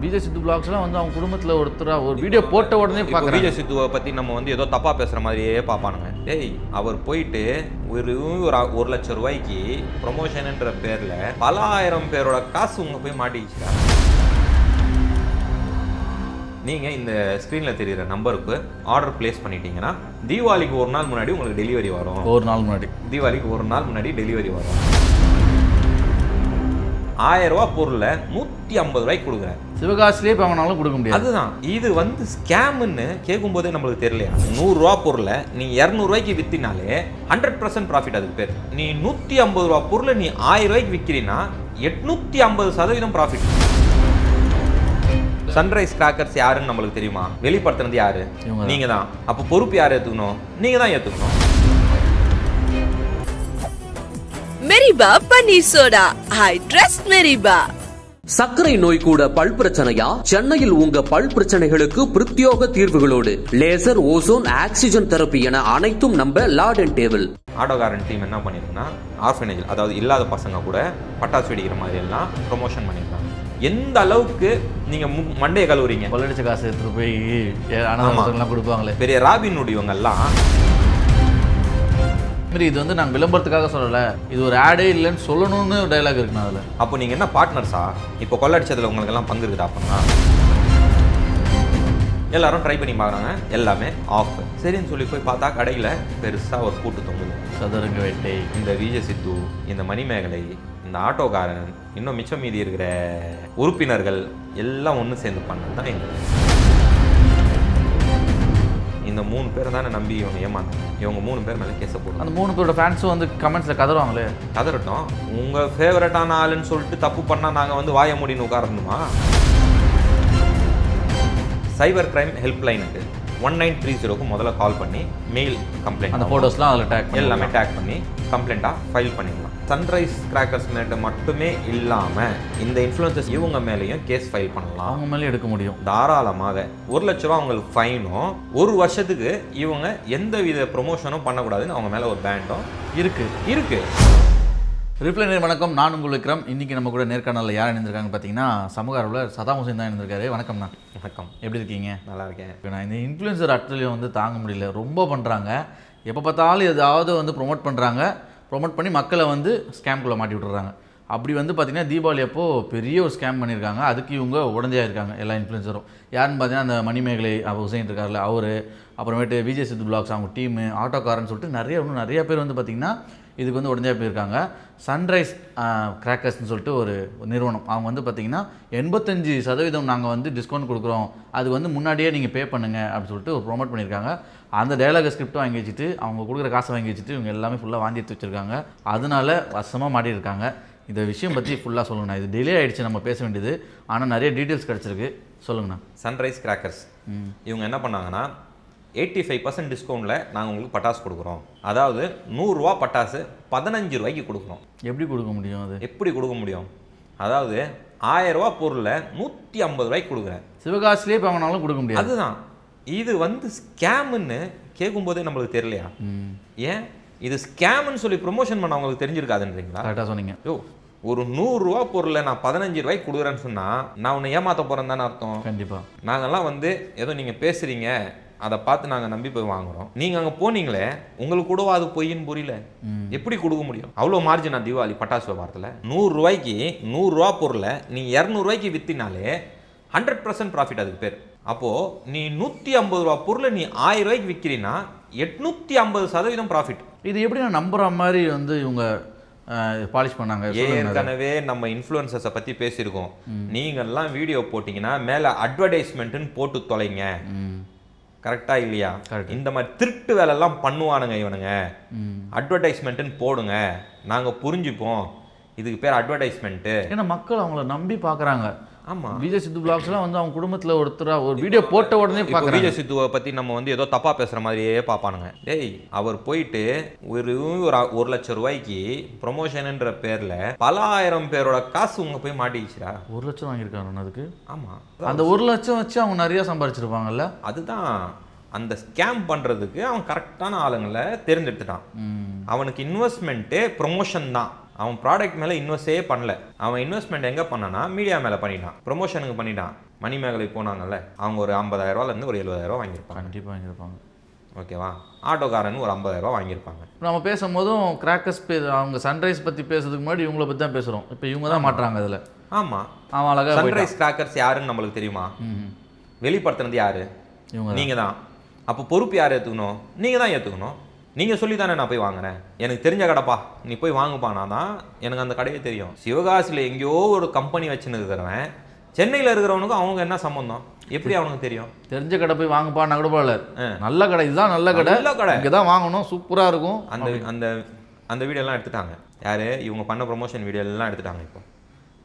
விஜய் சித்து பிளாக்ஸ்லாம் வந்து அவங்க குடும்பத்தில் ஒரு வீடியோ போட்ட உடனே பார்க்குறாங்க. விஜய் சித்துவை பற்றி நம்ம வந்து ஏதோ தப்பாக பேசுகிற மாதிரியே பார்ப்பானுங்க. டேய், அவர் போயிட்டு ஒரு 1,00,000 ரூபாய்க்கு ப்ரொமோஷன்ன்ற பேரில் பல ஆயிரம் பேரோட காசு உங்க போய் மாட்டிக்கிச்சுடா. நீங்கள் இந்த ஸ்க்ரீனில் தெரிகிற நம்பருக்கு ஆர்டர் பிளேஸ் பண்ணிட்டீங்கன்னா தீபாவளிக்கு ஒரு நாள் முன்னாடி உங்களுக்கு டெலிவரி வரும். ஒரு நாள் முன்னாடி தீபாவளிக்கு ஒரு நாள் முன்னாடி டெலிவரி வரும். 1000 ரூபா பொருளை 150 ரூபாய்க்கு கொடுக்குறேன். சிவகாசிலே வாங்கினாலும் கொடுக்க முடியாது. அதுதான் இது வந்து ஸ்கேம்னு கேட்கும் போதே நம்மளுக்கு தெரியலையா? 100 ரூபா பொருளை நீ 200 ரூபாய்க்கு வித்தினாலே 100% ப்ராஃபிட். அதுக்கு பேர் நீ 150 ரூபா பொருளை நீ 1000 ரூபாய்க்கு விற்கிறீன்னா 850% ப்ராஃபிட். சன்ரைஸ் கிராக்கர்ஸ் யாருன்னு நம்மளுக்கு தெரியுமா? வெளிப்படுத்தினது யாரு? நீங்க தான். அப்போ பொறுப்பு யார் ஏத்துக்கணும்? நீங்க தான் ஏத்துக்கணும். மெரிபா பன்னீர் சோடா. I trust Meriba. சர்க்கரை நோய் கூட பல் பிரச்சனையா? சென்னையில் உங்க பல் பிரச்சனைகளுக்கு பிரத்யோக தீர்வுகளோடு லேசர், ஓசோன், ஆக்சிஜன் தெரப்பி என அனைத்தும் நம்ம லார்ட் அண்ட் டேபிள். ஆட்டோகாரன் டீம் என்ன பண்ணிருக்குன்னா ஆர்ஃபனேஜ், அதாவது இல்லாத பசங்க கூட பட்டாசு வெடிக்கிற மாதிரி எல்லாம் ப்ரொமோஷன் பண்ணியிருக்காங்க. எந்த அளவுக்கு நீங்க மண்டையை கழுவுறீங்க? கொள்ளடிச்ச காசு எடுத்துட்டு போய் அனாதைகளுக்கெல்லாம் கொடுப்பாங்களே, பெரிய ராபின்ஹுட் இவங்கெல்லாம். இது வந்து நாங்கள் விளம்பரத்துக்காக சொல்லலை, இது ஒரு ஆடே இல்லைன்னு சொல்லணும்னு டைலாக் இருக்குண்ணா அதில். அப்போ நீங்கள் என்ன பார்ட்னர்ஸா? இப்போ கொள்ளடிச்சதில் உங்களுக்கு எல்லாம் பங்கு இருக்குதா? அப்படின்னா எல்லாரும் ட்ரை பண்ணி பார்க்குறாங்க, எல்லாமே ஆஃப். சரின்னு சொல்லி போய் பார்த்தா கடையில் பெருசாக ஒரு கூட்டு தொங்குது. சதுரங்க வேட்டை, இந்த விஜய் சித்து, இந்த மணிமேகலை, இந்த ஆட்டோகாரன், இன்னும் மிச்சம் மீதி இருக்கிற உறுப்பினர்கள் எல்லாம் ஒன்று சேர்ந்து பண்ணது தான் இந்த 3 பேர் தானே நம்பி இவங்க ஏமாந்தாங்க. இவங்க 3 பேர் மேலே கேஸை போடுறாங்க. அந்த 3 பேரோட ஃபேன்ஸும் வந்து கமெண்ட்ஸில் கதறுவாங்களே. கதறட்டும். உங்கள் ஃபேவரட்டான ஆளுன்னு சொல்லிட்டு தப்பு பண்ணால் நாங்கள் வந்து வாய மூடின்னு உட்காரணுமா? சைபர் கிரைம் ஹெல்ப்லைனுக்கு 1930க்கு முதல்ல கால் பண்ணி மெயில் கம்ப்ளைண்ட், அந்த ஃபோட்டோஸ்லாம் அதில் டேக் எல்லாமே டேக் பண்ணி கம்ப்ளைண்ட்டாக ஃபைல் பண்ணிடலாம். சன்ரைஸ் கிராக்கர்ஸ் மேட்ட மட்டுமே இல்லாமல் இந்த இன்ஃப்ளூயன்சஸ் இவங்க மேலேயும் கேஸ் ஃபைல் பண்ணலாம். அவங்க மேலே எடுக்க முடியும் தாராளமாக. 1,00,000 ரூபா அவங்களுக்கு ஃபைனும், 1 வருஷத்துக்கு இவங்க எந்த வித ப்ரொமோஷனும் பண்ணக்கூடாதுன்னு அவங்க மேலே ஒரு பேண்டும் இருக்கு. ரிப்ளை வணக்கம், நான் உங்கள் விக்ரம். இன்றைக்கி நம்ம கூட நேர்காணலில் யார் இணைந்திருக்காங்க பார்த்தீங்கன்னா சமூக ஆர்வலர் சதாம் ஹுசைன் தான் இணைந்திருக்காரு. வணக்கம்ண்ணா. வணக்கம். எப்படி இருக்கீங்க? நல்லா இருக்கேன். நான் இந்த இன்ஃப்ளூயன்சர் அட்டலியும் வந்து தாங்க முடியல, ரொம்ப பண்ணுறாங்க. எப்போ பார்த்தாலும் ஏதாவது வந்து ப்ரொமோட் பண்ணி மக்களை வந்து ஸ்கேம்குள்ளே மாட்டி விட்டுறாங்க. அப்படி வந்து பார்த்திங்கன்னா தீபாவளி அப்போது பெரிய ஒரு ஸ்கேம் பண்ணியிருக்காங்க. அதுக்கு இவங்க உடந்தையாக இருக்காங்க எல்லா இன்ஃப்ளூயன்சரும். யாருன்னு பார்த்தீங்கன்னா அந்த மணிமேகலை ஹுசைன் இருக்கார்ல அவர், அப்புறமேட்டு விஜய் சித்து பிளாக்ஸ் அவங்க டீமு, ஆட்டோகாரன்னு சொல்லிட்டு நிறைய பேர் வந்து பார்த்திங்கன்னா இதுக்கு வந்து உடனே போயிருக்காங்க. சன்ரைஸ் கிராக்கர்ஸ்னு சொல்லிட்டு ஒரு நிறுவனம், அவங்க வந்து பார்த்திங்கன்னா 85% நாங்கள் வந்து டிஸ்கவுண்ட் கொடுக்குறோம், அது வந்து முன்னாடியே நீங்கள் பே பண்ணுங்கள் அப்படின்னு சொல்லிட்டு ஒரு ப்ரொமோட் பண்ணியிருக்காங்க. அந்த டயலாக் ஸ்கிரிப்டும் வாங்கி வச்சுட்டு, அவங்க கொடுக்குற காசை வாங்கி வச்சுட்டு இவங்க எல்லாமே ஃபுல்லாக வாங்கி எடுத்து வச்சுருக்காங்க. அதனால வசமாக மாட்டியிருக்காங்க. இந்த விஷயம் பற்றி ஃபுல்லாக சொல்லுங்கண்ணா. இது டிலே ஆகிடுச்சு நம்ம பேச வேண்டியது, ஆனால் நிறைய டீட்டெயில்ஸ் கிடச்சிருக்கு, சொல்லுங்கண்ணா. சன்ரைஸ் கிராக்கர்ஸ் இவங்க என்ன பண்ணாங்கன்னா 85% டிஸ்கவுண்ட்டில் நாங்கள் உங்களுக்கு பட்டாசு கொடுக்குறோம். அதாவது 100 ரூபா பட்டாசு 15 ரூபாய்க்கு கொடுக்குறோம். எப்படி கொடுக்க முடியும்? அது எப்படி கொடுக்க முடியும்? அதாவது 1000 ரூபா பொருளை 150 ரூபாய்க்கு கொடுக்குறேன். சிவகாசிலே வாங்கினாலும் கொடுக்க முடியாது. அதுதான் இது வந்து ஸ்கேம்னு கேட்கும்போதே நம்மளுக்கு தெரியலையா? ஏன் இது ஸ்கேம்னு சொல்லி ப்ரொமோஷன் பண்ண அவங்களுக்கு தெரிஞ்சிருக்காதுன்றீங்களா? கரெக்டாக சொன்னீங்க. ஒரு 100 ரூபா பொருளை நான் 15 ரூபாய்க்கு கொடுக்குறேன்னு சொன்னால் நான் உன்னை ஏமாற்ற போகிறேன்னு தானே அர்த்தம். கண்டிப்பாக. நாங்கள்லாம் வந்து ஏதோ நீங்கள் பேசுகிறீங்க அதை பார்த்து நாங்கள் நம்பி போய் வாங்குறோம். நீங்கள் அங்கே போனீங்களே, உங்களுக்கு கூடவா அது பொய்ன்னு புரியல? எப்படி கொடுக்க முடியும்? அவ்வளோ மார்ஜினா தீபாவளி பட்டாசு வியாபாரத்தில்? 100 ரூபாய்க்கு 100 ரூபா பொருளை நீ 200 ரூபாய்க்கு விற்றினாலே 100% ப்ராஃபிட் அதுக்கு பேர். அப்போது நீ 150 ரூபா பொருளை நீ 1000 ரூபாய்க்கு விற்கிறீன்னா 850% ப்ராஃபிட். இது எப்படி நான் நம்புற மாதிரி வந்து இவங்க பாலிஷ் பண்ணாங்க? ஏற்கனவே நம்ம இன்ஃப்ளூயன்சர்ஸை பற்றி பேசியிருக்கோம். நீங்கள்லாம் வீடியோ போட்டிங்கன்னா மேலே அட்வர்டைஸ்மெண்ட்டுன்னு போட்டு தொலைங்க. கரெக்டா இல்லையா? இந்த மாதிரி திருட்டு வேலைலாம் பண்ணுவானுங்க இவனுங்க. அட்வர்டைஸ்மெண்ட்டுன்னு போடுங்க, நாங்கள் புரிஞ்சுப்போம், இதுக்கு பேர் அட்வர்டைஸ்மெண்ட்டு. ஏன்னா மக்கள் அவங்கள நம்பி பார்க்குறாங்க. ஆமாம், விஜய் சித்து பிளாக்ஸ்லாம் வந்து அவங்க குடும்பத்தில் ஒரு வீடியோ போட்ட உடனே பார்க்குறாங்க. விஜய் சித்துவை பற்றி நம்ம வந்து ஏதோ தப்பாக பேசுகிற மாதிரியே பார்ப்பானுங்க. டேய், அவர் போயிட்டு ஒரு 1,00,000 ரூபாய்க்கு ப்ரொமோஷன்ன்ற பேரில் பல ஆயிரம் பேரோட காசு உங்க போய் மாட்டிக்கிச்சுடா. 1,00,000 வாங்கியிருக்காங்க அதுக்கு. ஆமாம், அந்த 1,00,000 வச்சு அவங்க நிறைய சம்பாரிச்சிருப்பாங்கல்ல. அதுதான் அந்த ஸ்கேம் பண்ணுறதுக்கு அவன் கரெக்டான ஆளுங்களை தேர்ந்தெடுத்துட்டான். அவனுக்கு இன்வெஸ்ட்மெண்ட்டே ப்ரொமோஷன் தான். அவன் ப்ராடக்ட் மேலே இன்வெஸ்டே பண்ணல. அவன் இன்வெஸ்ட்மெண்ட் எங்கே பண்ணானா மீடியா மேலே பண்ணிட்டான், ப்ரொமோஷனுக்கு பண்ணிட்டான். மணிமேகலை போனாங்கல்ல, அவங்க ஒரு 50,000 ஒரு 70,000 வாங்கியிருப்பாங்க. கண்டிப்பாக வாங்கியிருப்பாங்க. ஓகேவா? ஆட்டோக்காரன் ஒரு 50,000 வாங்கியிருப்பாங்க. நம்ம பேசும்போதும் கிராக்கர்ஸ் அவங்க சன்ரைஸ் பற்றி பேசுறதுக்கு முன்னாடி இவங்கள பற்றி தான் பேசுகிறோம். இப்போ இவங்க தான் மாட்டுறாங்க அதில். ஆமாம், அவன் அழகாக சன்ரைஸ் கிராக்கர்ஸ் யாருன்னு நம்மளுக்கு தெரியுமா? வெளிப்படுத்தினது யாரு? இவங்க நீங்கள் தான். அப்போ பொறுப்பு யார் ஏற்றுக்கணும்? நீங்கள் தான் ஏற்றுக்கணும். நீங்கள் சொல்லி தானே நான் போய் வாங்கினேன். எனக்கு தெரிஞ்ச கடைப்பா, நீ போய் வாங்குப்பானா தான் எனக்கு அந்த கடையே தெரியும். சிவகாசியில் எங்கேயோ ஒரு கம்பெனி வச்சுன்னு இருக்கிறவன் சென்னையில் இருக்கிறவனுக்கும் அவங்க என்ன சம்பந்தம்? எப்படி அவனுக்கு தெரியும்? தெரிஞ்ச கடை போய் வாங்கப்பான்னா கூட போகல. நல்ல கடை, இதுதான் நல்ல கடை, இங்கே தான் வாங்கணும், சூப்பராக இருக்கும். அந்த அந்த அந்த வீடியோலாம் எடுத்துட்டாங்க. யார்? இவங்க பண்ண ப்ரொமோஷன் வீடியோ எல்லாம் எடுத்துட்டாங்க. இப்போ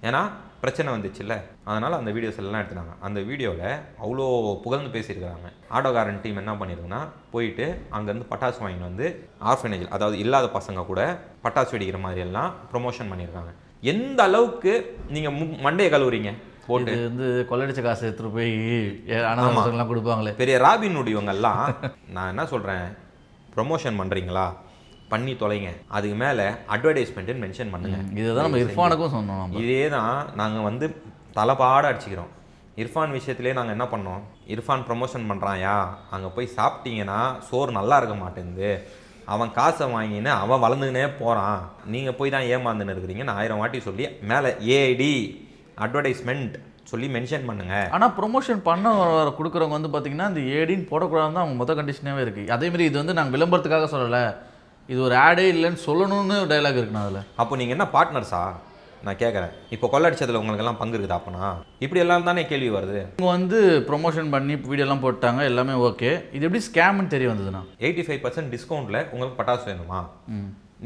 ஏன்னா பிரச்சனை வந்துச்சுல்ல, அதனால் அந்த வீடியோஸ் எல்லாம் எடுத்துட்டாங்க. அந்த வீடியோவில் அவ்வளோ புகழ்ந்து பேசியிருக்கிறாங்க. ஆட்டோகாரன் டீம் என்ன பண்ணியிருக்குன்னா, போயிட்டு அங்கேருந்து பட்டாசு வாங்கிட்டு வந்து ஆர்ஃபனேஜ், அதாவது இல்லாத பசங்க கூட பட்டாசு வெடிக்கிற மாதிரி எல்லாம் ப்ரொமோஷன் பண்ணியிருக்காங்க. எந்த அளவுக்கு நீங்கள் மண்டையை கழுவுறீங்க போட்டு வந்து கொள்ளடிச்ச காசு எடுத்துகிட்டு போய் அனாமலாம் கொடுப்பாங்களே, பெரிய ராபின்ஹுட் இவங்கெல்லாம். நான் என்ன சொல்கிறேன், ப்ரொமோஷன் பண்ணுறீங்களா, பண்ணி தொலைங்க. அதுக்கு மேலே அட்வர்டைஸ்மெண்ட்டுன்னு மென்ஷன் பண்ணுங்க. இதுதான் நம்ம இர்ஃபானுக்கும் சொன்னோம். இதே தான் நாங்கள் வந்து தலைப்பாட அடிச்சுக்கிறோம். இர்ஃபான் விஷயத்திலே நாங்கள் என்ன பண்ணோம், இர்ஃபான் ப்ரொமோஷன் பண்ணுறாயா, அங்கே போய் சாப்பிட்டீங்கன்னா சோறு நல்லா இருக்க மாட்டேங்குது, அவன் காசை வாங்கின்னு அவன் வளர்ந்துக்கினே போகிறான், நீங்கள் போய் தான் ஏமாந்துன்னு இருக்கிறீங்கன்னு 1000 வாட்டி சொல்லி மேலே ஏடி அட்வர்டைஸ்மெண்ட் சொல்லி மென்ஷன் பண்ணுங்க. ஆனால் ப்ரொமோஷன் பண்ண கொடுக்குறவங்க வந்து பார்த்தீங்கன்னா இந்த ஏடின்னு போடக்கூடாதுன்னு தான் அவங்க மொதல் கண்டிஷனாகவே இருக்குது. அதேமாதிரி இது வந்து நாங்கள் விளம்பரத்துக்காக சொல்லலை, இது ஒரு ஆடே இல்லைன்னு சொல்லணும்னு டைலாக் இருக்குண்ணா அதில். அப்போ நீங்கள் என்ன பார்ட்னர்ஸா நான் கேட்குறேன். இப்போ கொள்ளடிச்சதில் உங்களுக்கெல்லாம் பங்கு இருக்குதா? அப்போனா இப்படி எல்லாம் தானே கேள்வி வருது. இவங்க வந்து ப்ரொமோஷன் பண்ணி வீடியோலாம் போட்டாங்க, எல்லாமே ஓகே. இது எப்படி ஸ்கேம்னு தெரிய வந்ததுண்ணா? 85% டிஸ்கவுண்ட்டில் உங்களுக்கு பட்டாசு வேணுமா?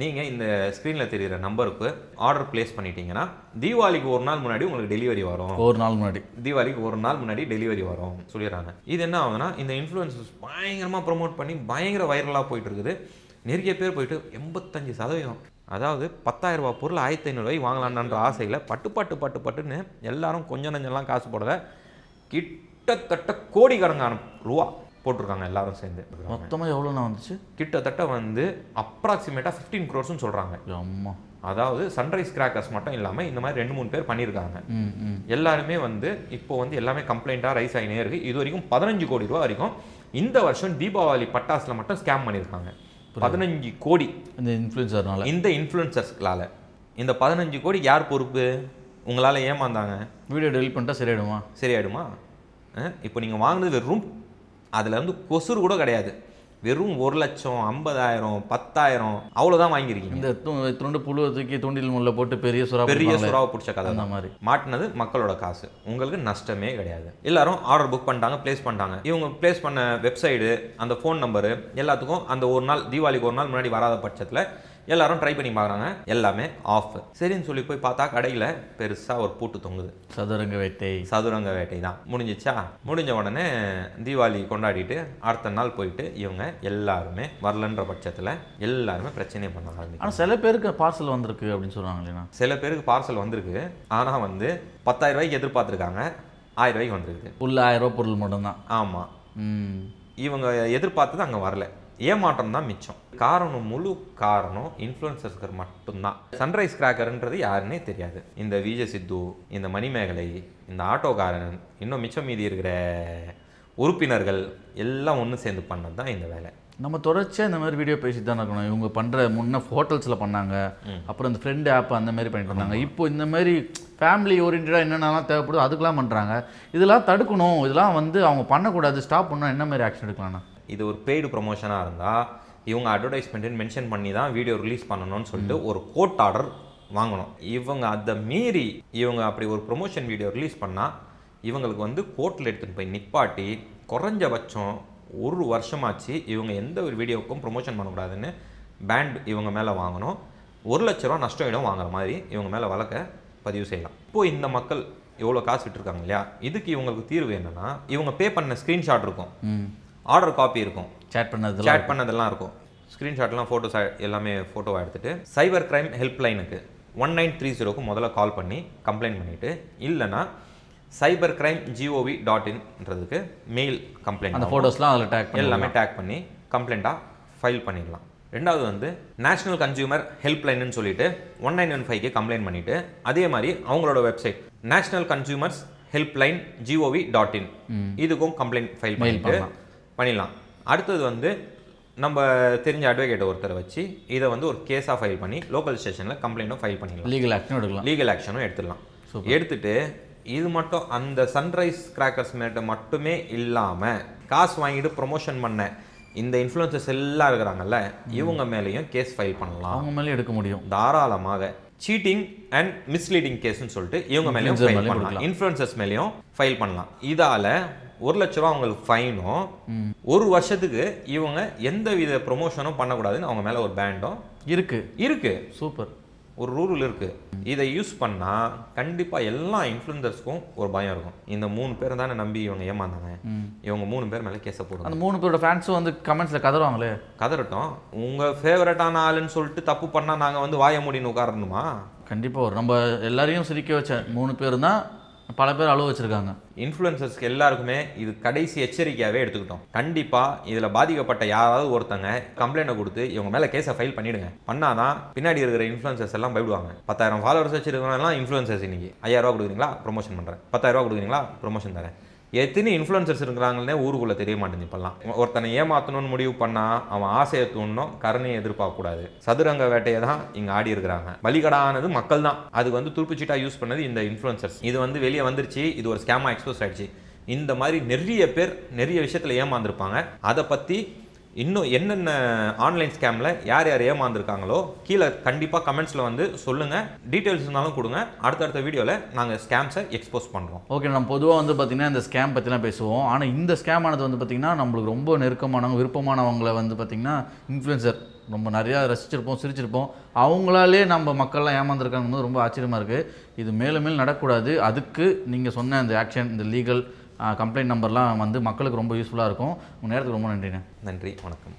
நீங்கள் இந்த ஸ்க்ரீனில் தெரிகிற நம்பருக்கு ஆர்டர் ப்ளேஸ் பண்ணிட்டீங்கன்னா தீபாவளிக்கு ஒரு நாள் முன்னாடி உங்களுக்கு டெலிவரி வரும். ஒரு நாள் முன்னாடி, தீபாவளிக்கு ஒரு நாள் முன்னாடி டெலிவரி வரும் சொல்லிடுறாங்க. இது என்ன ஆகுதுன்னா, இந்த இன்ஃப்ளூயன்சர்ஸ் பயங்கரமாக ப்ரொமோட் பண்ணி பயங்கர வைரலாக போயிட்டு இருக்குது. நிறைய பேர் போயிட்டு 85%, அதாவது 10,000 ரூபா பொருள் 1,500 ரூபாய்க்கு வாங்கலான்ற ஆசையில் பட்டுன்னு எல்லாரும் கொஞ்சம் நஞ்செல்லாம் காசு போடல, கிட்டத்தட்ட கோடிக்கணக்கான ரூபா போட்டிருக்காங்க எல்லாரும் சேர்ந்து. மொத்தமாக எவ்வளோண்ணா வந்துச்சு? கிட்டத்தட்ட வந்து அப்ராக்சிமேட்டாக 15 crores சொல்கிறாங்க. அம்மா, அதாவது சன்ரைஸ் கிராக்கர்ஸ் மட்டும் இல்லாமல் இந்த மாதிரி 2-3 பேர் பண்ணியிருக்காங்க. எல்லாருமே வந்து இப்போ வந்து எல்லாமே கம்ப்ளைண்ட்டாக ரைஸ் ஆகினே இருக்குது. இது வரைக்கும் 15 கோடி ரூபா வரைக்கும் இந்த வருஷம் தீபாவளி பட்டாசில் மட்டும் ஸ்கேம் பண்ணியிருக்காங்க. 15 கோடி இந்த இன்ஃப்ளூயன்சர்னால, இந்த இன்ஃப்ளூயன்சர்ஸ்களால். இந்த 15 கோடி யார் பொறுப்பு? உங்களால் ஏமாந்தாங்க. வீடியோ டெலிட் பண்ணிட்டா சரியாயிடுமா? இப்போ நீங்கள் வாங்கினது வெறும், அதில் வந்து கொசுறு கூட கிடையாது, வெறும் 1 லட்சம் 50,000 10,000 அவ்வளோதான் வாங்கியிருக்கீங்க. இந்த துண்டு புழு தூக்கி தூண்டில் முள்ள போட்டு பெரிய சுறாவை பிடிச்ச கதை அந்த மாதிரி மாட்டினது மக்களோட காசு. உங்களுக்கு நஷ்டமே கிடையாது. எல்லாரும் ஆர்டர் புக் பண்ணிட்டாங்க, பிளேஸ் பண்ணிட்டாங்க. இவங்க பிளேஸ் பண்ண வெப்சைடு, அந்த ஃபோன் நம்பரு எல்லாத்துக்கும் அந்த ஒரு நாள் தீபாவளிக்கு ஒரு நாள் முன்னாடி வராத பட்சத்தில் எல்லாரும் ட்ரை பண்ணி பார்க்குறாங்க, எல்லாமே ஆஃப். சரின்னு சொல்லி போய் பார்த்தா கடையில் பெருசாக ஒரு பூட்டு தொங்குது. சதுரங்க வேட்டை தான். முடிஞ்சிச்சா? முடிஞ்ச உடனே தீபாவளி கொண்டாடிட்டு அடுத்த நாள் போயிட்டு இவங்க எல்லாருமே வரலன்ற பட்சத்தில் எல்லாருமே பிரச்சனையை பண்ண ஆரம்பிச்சு. ஆனால் சில பேருக்கு பார்சல் வந்திருக்கு அப்படின்னு சொல்கிறாங்க இல்லைன்னா? சில பேருக்கு பார்சல் வந்திருக்கு, ஆனால் வந்து 10,000 ரூபாய்க்கு எதிர்பார்த்துருக்காங்க, 1000 ரூபாய்க்கு வந்திருக்கு. உள்ள 1000 ரூபா பொருள் மட்டும்தான். ஆமாம், இவங்க எதிர்பார்த்தது அங்கே வரல. ஏமாற்றம் தான் மிச்சம். முழு காரணம் இன்ஃப்ளூயன்சர்ஸ்க்கு மட்டும்தான். சன்ரைஸ் கிராக்கர்ன்றது யாருன்னே தெரியாது. இந்த விஜய் சித்து, இந்த மணிமேகலை, இந்த ஆட்டோக்காரன், இன்னும் மிச்சம் மீதி இருக்கிற உறுப்பினர்கள் எல்லாம் ஒன்று சேர்ந்து பண்ணது தான் இந்த வேலை. நம்ம தொடர்ச்சியாக இந்த மாதிரி வீடியோ பேசிட்டு தான் இருக்கணும். இவங்க பண்ணுற முன்னே ஹோட்டல்ஸில் பண்ணாங்க, அப்புறம் இந்த ஃப்ரெண்ட் ஆப் அந்த மாதிரி பண்ணிட்டு இருந்தாங்க. இப்போ இந்த மாதிரி ஃபேமிலி ஓரியன்டாக என்னென்னலாம் தேவைப்படுதோ அதுக்கெலாம் பண்ணுறாங்க. இதெல்லாம் தடுக்கணும், இதெல்லாம் வந்து அவங்க பண்ணக்கூடாது, ஸ்டாப் பண்ணால் என்ன மாதிரி ஆக்ஷன் எடுக்கலாம்னா? இது ஒரு பெய்டு ப்ரொமோஷனாக இருந்தால் இவங்க அட்வர்டைஸ்மெண்ட்டுன்னு மென்ஷன் பண்ணி தான் வீடியோ ரிலீஸ் பண்ணணும்னு சொல்லிட்டு ஒரு கோர்ட் ஆர்டர் வாங்கணும். இவங்க அதை மீறி இவங்க அப்படி ஒரு ப்ரொமோஷன் வீடியோ ரிலீஸ் பண்ணால் இவங்களுக்கு வந்து கோர்ட்டில் எடுத்துகிட்டு போய் நிப்பாட்டி குறைஞ்சபட்சம் 1 வருஷமாச்சு இவங்க எந்த ஒரு வீடியோவுக்கும் ப்ரொமோஷன் பண்ணக்கூடாதுன்னு பேண்ட் இவங்க மேலே வாங்கணும். 1 லட்ச ரூபா நஷ்டம் வாங்குற மாதிரி இவங்க மேலே வழக்க பதிவு செய்யலாம். இப்போது இந்த மக்கள் எவ்வளோ காசு விட்டுருக்காங்க இல்லையா, இதுக்கு இவங்களுக்கு தீர்வு என்னென்னா, இவங்க பே பண்ண ஸ்க்ரீன்ஷாட் இருக்கும், ஆர்டர் காப்பி இருக்கும், சேட் பண்ணதெல்லாம் இருக்கும், ஸ்க்ரீன்ஷாட்லாம் ஃபோட்டோஸ் எல்லாமே ஃபோட்டோவாக எடுத்துகிட்டு சைபர் கிரைம் ஹெல்ப்லைனுக்கு 1930க்கு முதல்ல கால் பண்ணி கம்ப்ளைண்ட் பண்ணிவிட்டு, இல்லைனா cybercrime.gov.in மெயில் கம்ப்ளைண்ட், அந்த ஃபோட்டோஸ்லாம் அதில் டேக் எல்லாமே டேக் பண்ணி கம்ப்ளைண்ட்டாக ஃபைல் பண்ணிடலாம். ரெண்டாவது வந்து நேஷனல் கன்சியூமர் ஹெல்ப்லைன்னு சொல்லிட்டு 1915க்கு கம்ப்ளைண்ட் பண்ணிவிட்டு அதே மாதிரி அவங்களோட வெப்சைட் நேஷனல் கன்சியூமர்ஸ் helpline.gov.in இதுக்கும் கம்ப்ளைண்ட் ஃபைல் பண்ணிடலாம். அடுத்தது வந்து நம்ம தெரிஞ்ச அட்வொகேட் ஒருத்தரை வச்சு இதை வந்து ஒரு கேஸாக ஃபைல் பண்ணி லோக்கல் ஸ்டேஷனில் கம்ப்ளைண்ட்டும் ஃபைல் பண்ணிடலாம். லீகல் ஆக்ஷனும் எடுத்துடலாம். எடுத்துட்டு இது மட்டும் அந்த சன்ரைஸ் கிராக்கர்ஸ் மேட்டை மட்டுமே இல்லாமல் காசு வாங்கிட்டு ப்ரொமோஷன் பண்ண இந்த இன்ஃப்ளூயன்சர்ஸ் எல்லாம் இருக்கிறாங்கல்ல, இவங்க மேலேயும் கேஸ் ஃபைல் பண்ணலாம். அவங்க மேலேயும் எடுக்க முடியும் தாராளமாக. சீட்டிங் அண்ட் மிஸ்லீடிங் கேஸ்ன்னு சொல்லிட்டு இவங்க மேலேயும் ஃபைல் பண்ணலாம். இன்ஃப்ளூயன்சர்ஸ் மேலேயும் ஃபைல் பண்ணலாம். இதால் 1 லட்ச ரூபா அவங்களுக்கு ஃபைனும், 1 வருஷத்துக்கு இவங்க எந்த வித ப்ரொமோஷனும் பண்ணக்கூடாதுன்னு அவங்க மேலே ஒரு பேண்டும் இருக்கு. சூப்பர். ஒரு ரூல் இருக்கு. இதை யூஸ் பண்ணா கண்டிப்பா எல்லா இன்ஃப்ளூயன்சர்ஸ்க்கும் ஒரு பயம் இருக்கும். இந்த 3 பேர் தானே நம்பி இவங்க ஏமாந்தாங்க, இவங்க 3 பேர் மேலே கேஸை போடுறாங்க. அந்த 3 பேரோட ஃபேன்ஸும் வந்து கமெண்ட்ஸில் கதறுவாங்களே. கதறட்டும். உங்க ஃபேவரட்டான ஆளுன்னு சொல்லிட்டு தப்பு பண்ணா நாங்கள் வந்து வாய மூடின்னு உட்காரணுமா? கண்டிப்பாக ஒரு நம்ம எல்லாரையும் சிரிக்க வச்ச 3 பேர் தான் பல பேர் அழுவ வச்சிருக்காங்க. இன்ஃப்ளூயன்சர்ஸ்க்கு எல்லாருக்குமே இது கடைசி எச்சரிக்கையாகவே எடுத்துக்கிட்டோம். கண்டிப்பாக இதில் பாதிக்கப்பட்ட யாராவது ஒருத்தங்க கம்ப்ளைண்ட்டை கொடுத்து இவங்க மேலே கேஸை ஃபைல் பண்ணிவிடுங்க. பண்ணாதான் பின்னாடி இருக்கிற இன்ஃப்ளூயன்சர்ஸ் எல்லாம் பயப்படுவாங்க. 10,000 ஃபாலோவர்ஸ் வச்சிருக்கவங்கலாம் இன்ஃப்ளூயன்சர்ஸ் இன்னைக்கு 5,000 ரூபா கொடுக்குறீங்களா ப்ரொமோஷன் பண்ணுறேன், 10,000 ரூபா கொடுக்குறீங்களா ப்ரொமோஷன் தரேன். எத்தனை இன்ஃப்ளூயன்சர்ஸ் இருக்கிறாங்களே ஊருக்குள்ளே தெரிய மாட்டேங்குது. இப்பெல்லாம் ஒருத்தனை ஏமாற்றணும்னு முடிவு பண்ணால் அவன் ஆசையை தூண்டணும், கருணையை எதிர்பார்க்கக்கூடாது. சதுரங்க வேட்டையை தான் இங்கே ஆடி இருக்கிறாங்க. பலிகடானது மக்கள் தான். அது வந்து துருப்புச்சீட்டாக யூஸ் பண்ணது இந்த இன்ஃப்ளூயன்சர்ஸ். இது வந்து வெளியே வந்துருச்சு, இது ஒரு ஸ்கேமாக எக்ஸ்போஸ் ஆயிடுச்சு. இந்த மாதிரி நிறைய பேர் நிறைய விஷயத்தில் ஏமாந்துருப்பாங்க. அதை பற்றி இன்னும் என்னென்ன ஆன்லைன் ஸ்கேமில் யார் யார் ஏமாந்துருக்காங்களோ கீழே கண்டிப்பாக கமெண்ட்ஸில் வந்து சொல்லுங்கள். டீட்டெயில்ஸ் இருந்தாலும் கொடுங்க. அடுத்தடுத்த வீடியோவில் நாங்கள் ஸ்கேம்ஸை எக்ஸ்போஸ் பண்ணுறோம். ஓகே, நம்ம பொதுவாக வந்து பார்த்திங்கன்னா இந்த ஸ்கேம் பற்றிலாம் பேசுவோம். ஆனால் இந்த ஸ்கேம் ஆனது வந்து பார்த்திங்கன்னா நம்மளுக்கு ரொம்ப நெருக்கமானவங்க, விருப்பமானவங்களை வந்து பார்த்திங்கன்னா இன்ஃப்ளூயன்சர் ரொம்ப நிறையா ரசிச்சிருப்போம், சிரிச்சிருப்போம். அவங்களாலே நம்ம மக்கள்லாம் ஏமாந்துருக்காங்க. ரொம்ப ஆச்சரியமாக இருக்குது. இது மேலும் மேலும் நடக்கூடாது. அதுக்கு நீங்கள் சொன்ன இந்த ஆக்ஷன், இந்த லீகல் கம்ப்ளைண்ட் நம்பர்லாம் வந்து மக்களுக்கு ரொம்ப யூஸ்ஃபுல்லாக இருக்கும். உங்கள் நேரத்துக்கு ரொம்ப நன்றிண்ணே. நன்றி, வணக்கம்.